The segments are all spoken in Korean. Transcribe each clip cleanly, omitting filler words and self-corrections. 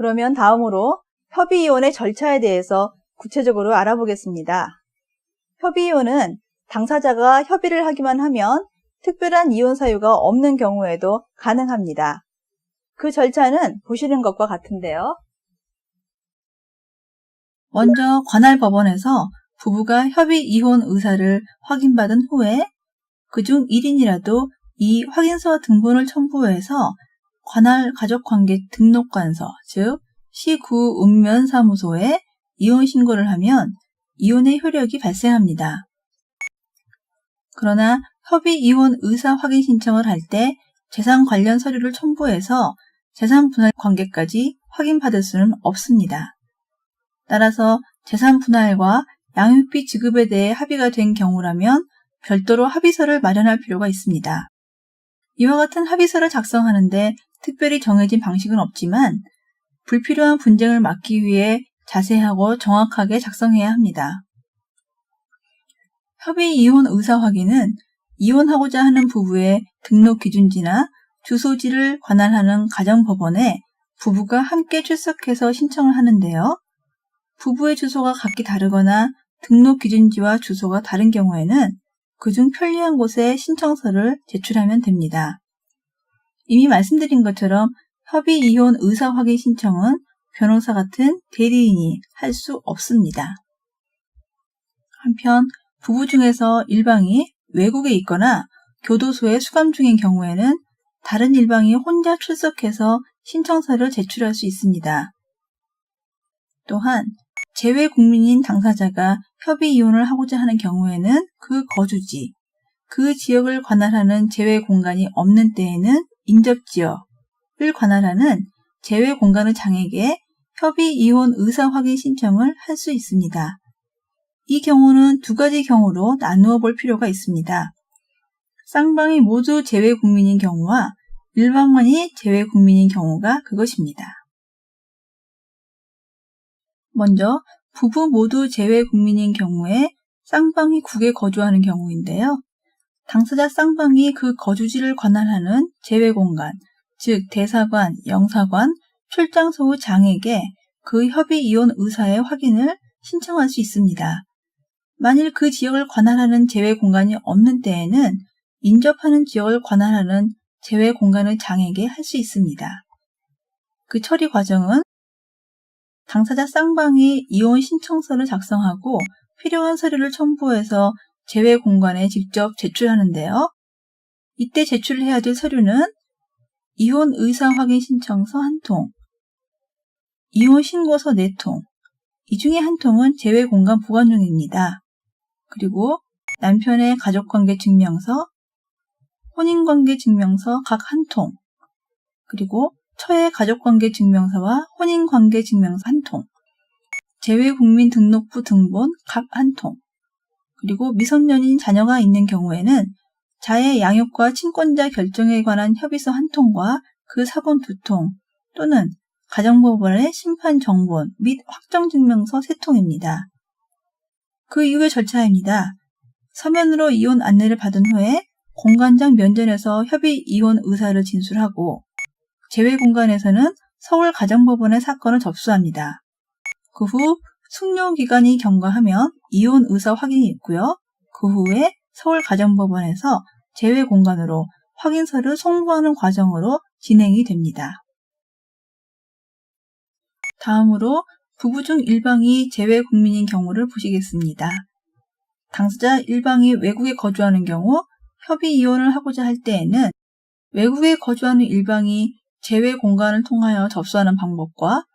그러면 다음으로 협의이혼의 절차에 대해서 구체적으로 알아보겠습니다. 협의이혼은 당사자가 협의를 하기만 하면 특별한 이혼 사유가 없는 경우에도 가능합니다. 그 절차는 보시는 것과 같은데요. 먼저 관할 법원에서 부부가 협의 이혼 의사를 확인받은 후에 그중 1인이라도 이 확인서 등본을 첨부해서 관할 가족관계 등록관서, 즉 시구읍면사무소에 이혼 신고를 하면 이혼의 효력이 발생합니다. 그러나 협의 이혼 의사 확인 신청을 할 때 재산 관련 서류를 첨부해서 재산 분할 관계까지 확인받을 수는 없습니다. 따라서 재산 분할과 양육비 지급에 대해 합의가 된 경우라면 별도로 합의서를 마련할 필요가 있습니다. 이와 같은 합의서를 작성하는데 특별히 정해진 방식은 없지만 불필요한 분쟁을 막기 위해 자세하고 정확하게 작성해야 합니다. 협의 이혼 의사 확인은 이혼하고자 하는 부부의 등록 기준지나 주소지를 관할하는 가정법원에 부부가 함께 출석해서 신청을 하는데요. 부부의 주소가 각기 다르거나 등록 기준지와 주소가 다른 경우에는 그중 편리한 곳에 신청서를 제출하면 됩니다. 이미 말씀드린 것처럼 협의 이혼 의사 확인 신청은 변호사 같은 대리인이 할 수 없습니다. 한편 부부 중에서 일방이 외국에 있거나 교도소에 수감 중인 경우에는 다른 일방이 혼자 출석해서 신청서를 제출할 수 있습니다. 또한 재외 국민인 당사자가 협의 이혼을 하고자 하는 경우에는 그 거주지, 그 지역을 관할하는 재외 공간이 없는 때에는 인접지역을 관할하는 재외 공간의 장에게 협의 이혼 의사 확인 신청을 할 수 있습니다. 이 경우는 두 가지 경우로 나누어 볼 필요가 있습니다. 쌍방이 모두 재외 국민인 경우와 일방만이 재외 국민인 경우가 그것입니다. 먼저 부부 모두 재외 국민인 경우에 쌍방이 국에 거주하는 경우인데요. 당사자 쌍방이 그 거주지를 관할하는 재외 공간, 즉 대사관, 영사관, 출장소의 장에게 그 협의 이혼 의사의 확인을 신청할 수 있습니다. 만일 그 지역을 관할하는 재외 공간이 없는 때에는 인접하는 지역을 관할하는 재외 공간의 장에게 할 수 있습니다. 그 처리 과정은 당사자 쌍방이 이혼 신청서를 작성하고 필요한 서류를 첨부해서 재외 공간에 직접 제출하는데요. 이때 제출해야 될 서류는 이혼 의사 확인 신청서 1통, 이혼 신고서 4통, 이 중에 1통은 재외 공간 보관용입니다. 그리고 남편의 가족관계 증명서, 혼인관계 증명서 각 1통, 그리고 처의 가족관계 증명서와 혼인관계 증명서 1통, 재외국민 등록부 등본 각 1통, 그리고 미성년인 자녀가 있는 경우에는 자의 양육과 친권자 결정에 관한 협의서 1통과 그 사본 2통 또는 가정법원의 심판정본 및 확정증명서 3통입니다. 그 이후의 절차입니다. 서면으로 이혼 안내를 받은 후에 공관장 면전에서 협의 이혼 의사를 진술하고 재외 공간에서는 서울 가정법원에 사건을 접수합니다. 그 후 숙려기간이 경과하면 이혼 의사 확인이 있고요. 그 후에 서울 가정법원에서 재외 공간으로 확인서를 송부하는 과정으로 진행이 됩니다. 다음으로 부부 중 일방이 재외 국민인 경우를 보시겠습니다. 당사자 일방이 외국에 거주하는 경우 협의 이혼을 하고자 할 때에는 외국에 거주하는 일방이 재외 공간을 통하여 접수하는 방법과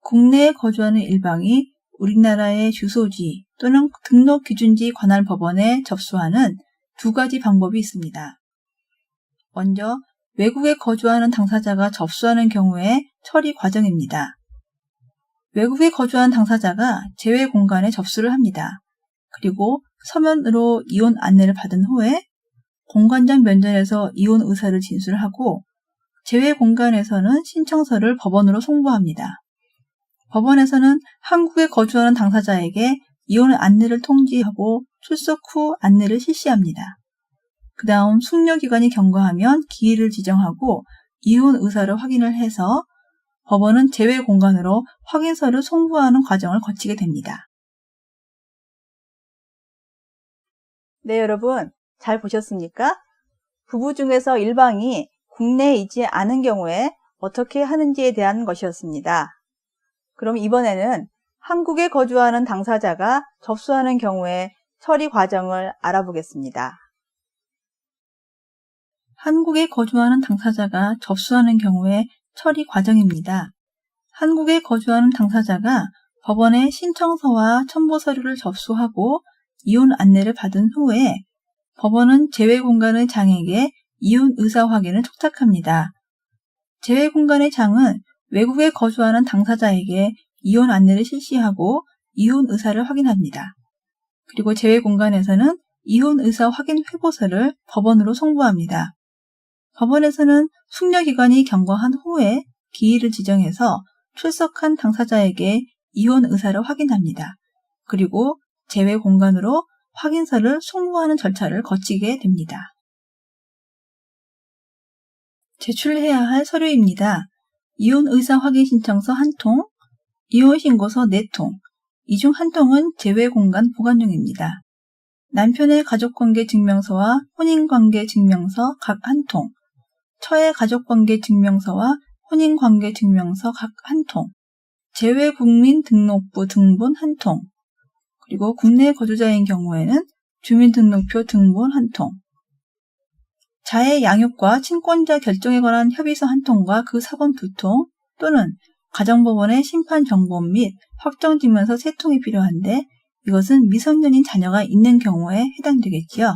국내에 거주하는 일방이 우리나라의 주소지 또는 등록 기준지 관할 법원에 접수하는 두 가지 방법이 있습니다. 먼저 외국에 거주하는 당사자가 접수하는 경우의 처리 과정입니다. 외국에 거주한 당사자가 재외 공간에 접수를 합니다. 그리고 서면으로 이혼 안내를 받은 후에 공관장 면전에서 이혼 의사를 진술하고 재외 공간에서는 신청서를 법원으로 송부합니다. 법원에서는 한국에 거주하는 당사자에게 이혼 안내를 통지하고 출석 후 안내를 실시합니다. 그 다음 숙려기간이 경과하면 기일을 지정하고 이혼 의사를 확인을 해서 법원은 제외 공간으로 확인서를 송부하는 과정을 거치게 됩니다. 네, 여러분 잘 보셨습니까? 부부 중에서 일방이 국내에 있지 않은 경우에 어떻게 하는지에 대한 것이었습니다. 그럼 이번에는 한국에 거주하는 당사자가 접수하는 경우에 처리 과정을 알아보겠습니다. 한국에 거주하는 당사자가 접수하는 경우의 처리 과정입니다. 한국에 거주하는 당사자가 법원에 신청서와 첨부 서류를 접수하고 이혼 안내를 받은 후에 법원은 제외공간의 장에게 이혼 의사 확인을 촉탁합니다. 제외공간의 장은 외국에 거주하는 당사자에게 이혼 안내를 실시하고 이혼 의사를 확인합니다. 그리고 제외공간에서는 이혼 의사 확인 회보서를 법원으로 송부합니다. 법원에서는 숙려기관이 경과한 후에 기일을 지정해서 출석한 당사자에게 이혼 의사를 확인합니다. 그리고 제외공간으로 확인서를 송부하는 절차를 거치게 됩니다. 제출해야 할 서류입니다. 이혼 의사 확인 신청서 1통, 이혼 신고서 4통, 이 중 1통은 제외공간 보관용입니다. 남편의 가족관계 증명서와 혼인관계 증명서 각 1통, 처의 가족관계 증명서와 혼인관계 증명서 각 1통, 제외국민등록부 등본 1통, 그리고 국내 거주자인 경우에는 주민등록표 등본 1통, 자해 양육과 친권자 결정에 관한 협의서 1통과 그 사본 2통 또는 가정법원의 심판정본 및 확정지문서 3통이 필요한데 이것은 미성년인 자녀가 있는 경우에 해당되겠지요.